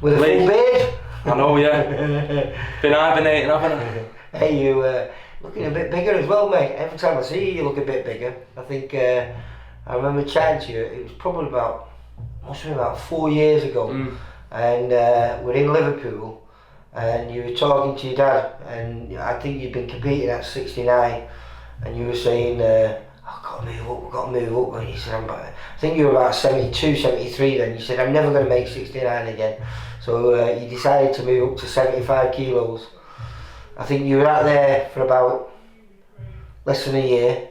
With a full beard? I know, yeah. Been hibernating, haven't I? Hey, you looking a bit bigger as well, mate. Every time I see you, you look a bit bigger. I think I remember chatting to you. It was probably must have been about 4 years ago, and we're in Liverpool, and you were talking to your dad, and I think you'd been competing at 69, and you were saying, I've got to move up, and he said, I think you were about 72, 73 then. You said, I'm never going to make 69 again. So you decided to move up to 75 kilos. I think you were out there for about less than a year,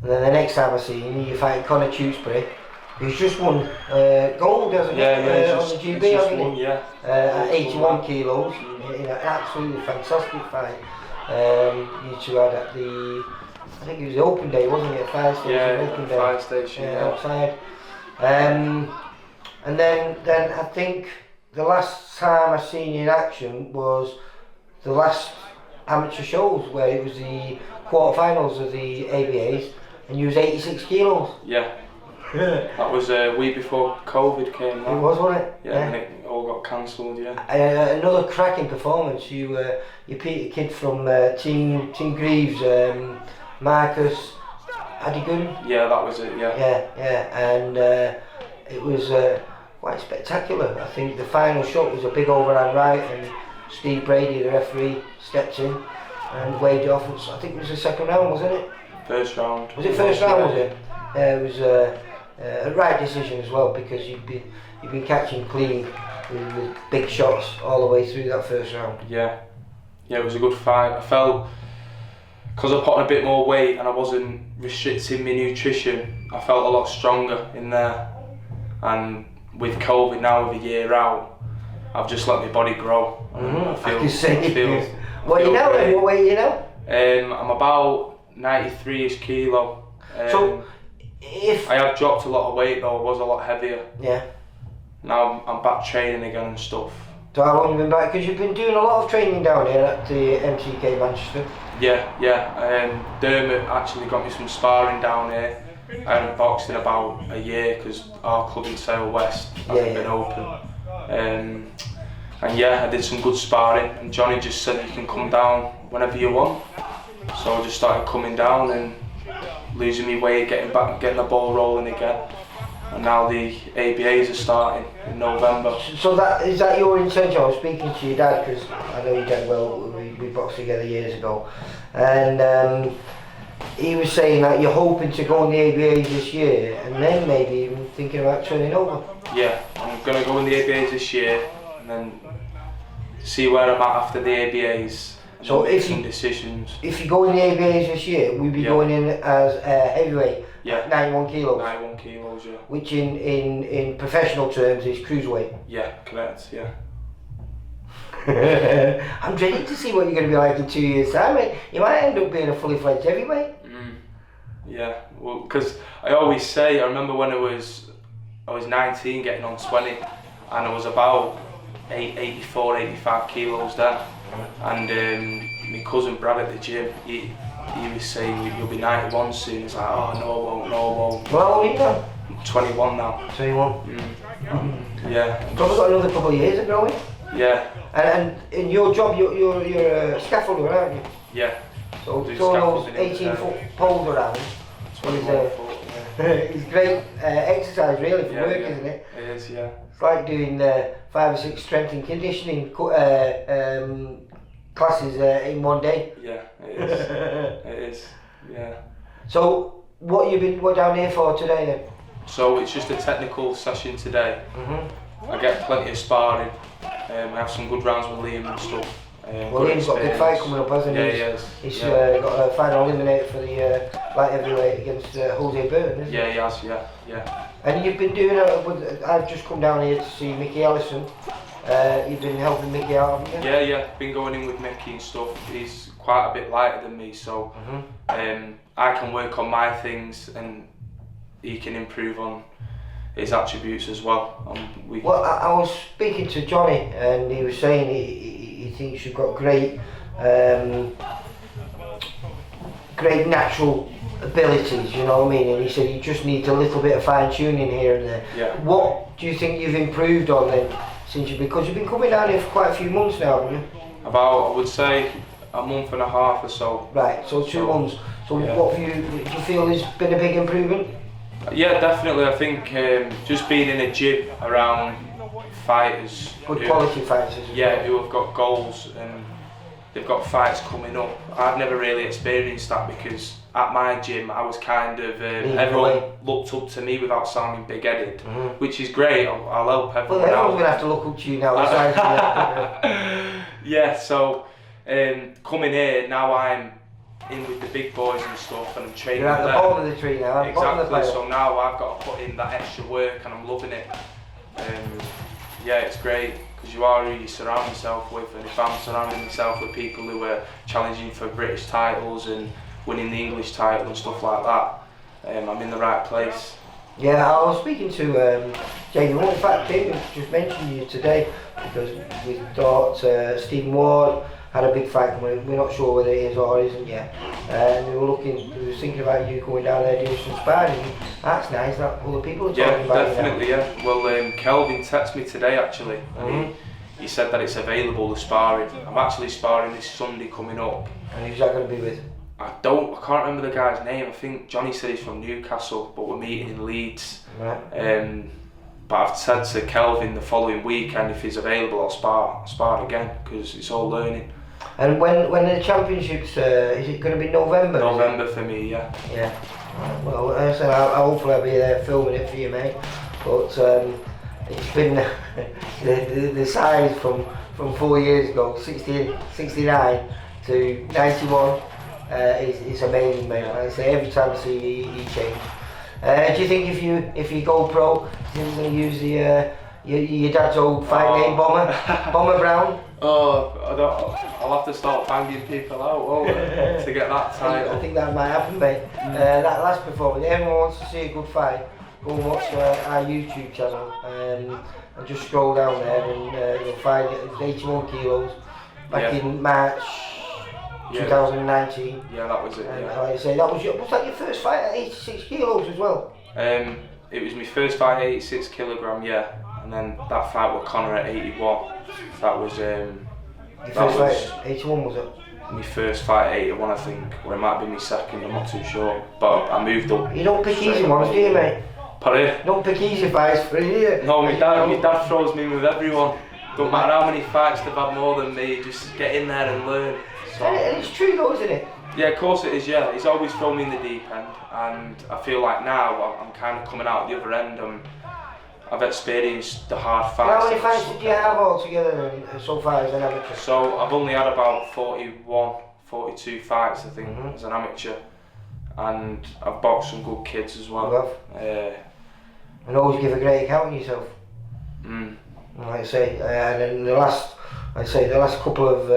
and then the next time I see you, you're fighting Conor Tewksbury, who's just won gold, hasn't he? On the GB, hasn't he? At 81 kilos, in an absolutely fantastic fight. You two had at the, I think it was the Open Day, wasn't it? Fire Station, Open Day. Fire Station, outside. And then I think the last time I seen you in action was the last amateur shows where it was the quarterfinals of the ABAs, and you was 86 kilos. Yeah. That was a week before COVID came. It was, wasn't it? Yeah, and it all got cancelled. Yeah. Another cracking performance. You beat a kid from Team Greaves, Marcus Adigun. Yeah, that was it. Yeah. Yeah, and it was quite spectacular. I think the final shot was a big overhand right, and Steve Brady, the referee, stepped in and waved it off. I think it was the second round, wasn't it? First round. Was it first round? Was it? It was a right decision as well, because you've been catching clean with big shots all the way through that first round. Yeah, it was a good fight. I felt, because I put on a bit more weight and I wasn't restricting my nutrition, I felt a lot stronger in there. And with COVID now, with a year out, I've just let my body grow. I can see. What you now? What weight are you now? I'm about 93ish kilo. So, if I have dropped a lot of weight though, I was a lot heavier. Yeah. Now I'm back training again and stuff. So how long have you been back? Because you've been doing a lot of training down here at the MTK Manchester. Yeah. Dermot actually got me some sparring down here. I haven't boxed in about a year because our club in Sale West hasn't been open. And yeah, I did some good sparring, and Johnny just said you can come down whenever you want. So I just started coming down and losing my weight, getting the ball rolling again. And now the ABAs are starting in November. So is that your intention? I was speaking to your dad, because I know your dad well. We boxed together years ago, and he was saying that you're hoping to go on the ABAs this year, and then maybe even thinking about turning over. Yeah, I'm going to go in the ABAs this year, and then see where I'm at after the ABAs. So make some decisions. If you go in the ABAs this year, we'll be going in as a heavyweight. Yeah. 91 kilos. 91 kilos, yeah. Which in professional terms is cruiserweight. Yeah, correct, yeah. I'm dreading to see what you're going to be like in 2 years' time, mate. You might end up being a fully fledged heavyweight. Yeah, well, because I always say, I remember when I was 19 getting on 20, and I was about 84, 85 kilos then. And my cousin Brad at the gym, he was saying, you'll be 91 soon. He's like, oh, no I won't. Well, how old are you now? I'm 21 now. 21? Yeah. Probably got another couple of years of growing. Yeah. And in your job, you're a scaffolder, aren't you? Yeah. So throwing those 18-foot poles around is great exercise really for work, isn't it? It is, yeah. It's like doing 5 or 6 strength and conditioning classes in one day. Yeah, it is. It is, yeah. So what you been down here for today then? So it's just a technical session today. I get plenty of sparring. I have some good rounds with Liam and stuff. Well, Liam's got a big fight coming up, hasn't he? Yeah, he has. He's got a final eliminator for the light heavyweight against Jose Burton, isn't he? Yeah, he has, yeah. And you've been doing I've just come down here to see Mickey Ellison. You've been helping Mickey out, haven't you? Yeah, been going in with Mickey and stuff. He's quite a bit lighter than me, so I can work on my things and he can improve on his attributes as well. Well, I was speaking to Johnny, and he was saying he thinks you've got great natural abilities, you know what I mean? And he said you just need a little bit of fine tuning here and there. Yeah. What do you think you've improved on then since because you've been coming down here for quite a few months now, haven't you? About, I would say, a month and a half or so. Right, so 2 months. So yeah. what do you feel has been a big improvement? Yeah, definitely. I think just being in a gym around fighters, Good quality fighters. Yeah, who have got goals and they've got fights coming up. I've never really experienced that because at my gym I was kind of everyone looked up to me without sounding big-headed, which is great. I'll help everyone. Well, everyone's gonna have to look up to you now. Yeah, so coming here now, I'm in with the big boys and stuff, and I'm training. You're at the bottom of the tree now. Exactly. So now I've got to put in that extra work, and I'm loving it. Yeah, it's great because you are who you surround yourself with, and if I'm surrounding myself with people who are challenging for British titles and winning the English title and stuff like that, I'm in the right place. Yeah, I was speaking to Jamie. In fact, Jamie just mentioned you today because we thought Stephen Ward had a big fight coming. We're not sure whether it is or isn't yet. And we were thinking about you going down there doing some sparring. That's nice. That other people are talking about definitely, you now. Yeah. Well, Kelvin texted me today actually, and he said that it's available, the sparring. I'm actually sparring this Sunday coming up. And who's that going to be with? I can't remember the guy's name. I think Johnny said he's from Newcastle, but we're meeting in Leeds. Right. But I've said to Kelvin the following weekend if he's available, I'll spar again because it's all learning. And when the championships, is it going to be November? November for me, yeah. Yeah. Well, as I said, hopefully I'll be there filming it for you, mate. But it's been the size from 4 years ago, 69 to 91. It's amazing, mate. Like I say, every time I see you, he changes. Do you think if you go pro, do you think you're going to use your dad's old fight name, Bomber Brown? I'll have to start banging people out to get that title. I think that might happen, mate. That last performance, everyone wants to see a good fight. Go and watch our YouTube channel and just scroll down there and you'll find it. It's 81 kilos back in March 2019. Yeah, that was it. And like I say, was that your first fight at 86 kilos as well? It was my first fight at 86 kilogram, yeah, and then that fight with Conor at 81. That was your first fight at 81, was it? My first fight at 81, I think, or it might be my second. I'm not too sure, but I moved up. You don't pick easy ones, do you, mate? Pardon? Don't pick easy fights for a year. No, my dad throws me with everyone. Don't matter how many fights they've had more than me, just get in there and learn. So, and it's true though, isn't it? Yeah, of course it is, yeah. He's always thrown me in the deep end, and I feel like now I'm kind of coming out the other end. I've experienced the hard fights. How many fights did you have altogether so far as an amateur? So I've only had about 42 fights, I think, as an amateur, and I've boxed some good kids as well. You have? And always give a great account of yourself. Like I say, and then the last couple of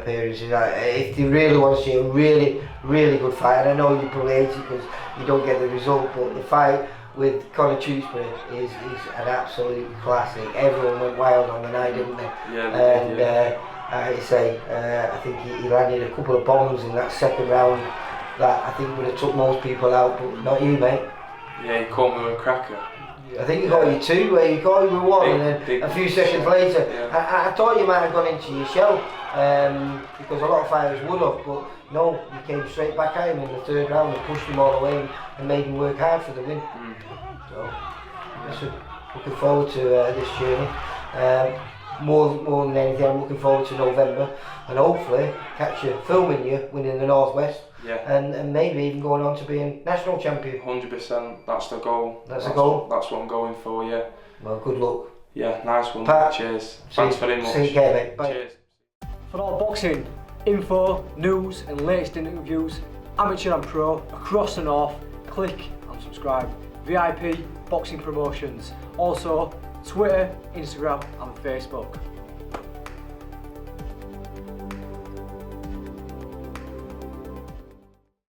appearances, if you really want to see a really, really good fight, and I know you probably hate it because you don't get the result, but the fight with Conor Tewksbury is an absolute classic. Everyone went wild on the night, didn't they? Yeah, they did, yeah. Like I say, I think he landed a couple of bombs in that second round that I think would have took most people out, but not you, mate. Yeah, he caught me with a cracker. I think he got you two, where you got you with one, and then a few seconds later, I thought you might have gone into your shell, because a lot of fighters would have, but no, you came straight back at him in the third round and pushed him all the way and made him work hard for the win. So, looking forward to this journey. More than anything, I'm looking forward to November, and hopefully catch you filming you winning the Northwest. Yeah. And maybe even going on to being national champion. 100%, that's the goal. That's the goal? That's what I'm going for, yeah. Well, good luck. Yeah, nice one. Pat, cheers. Thanks very much. Take care, mate. Bye. Cheers. For all boxing info, news and latest interviews, amateur and pro, across the north, click and subscribe. VIP Boxing Promotions. Also, Twitter, Instagram and Facebook.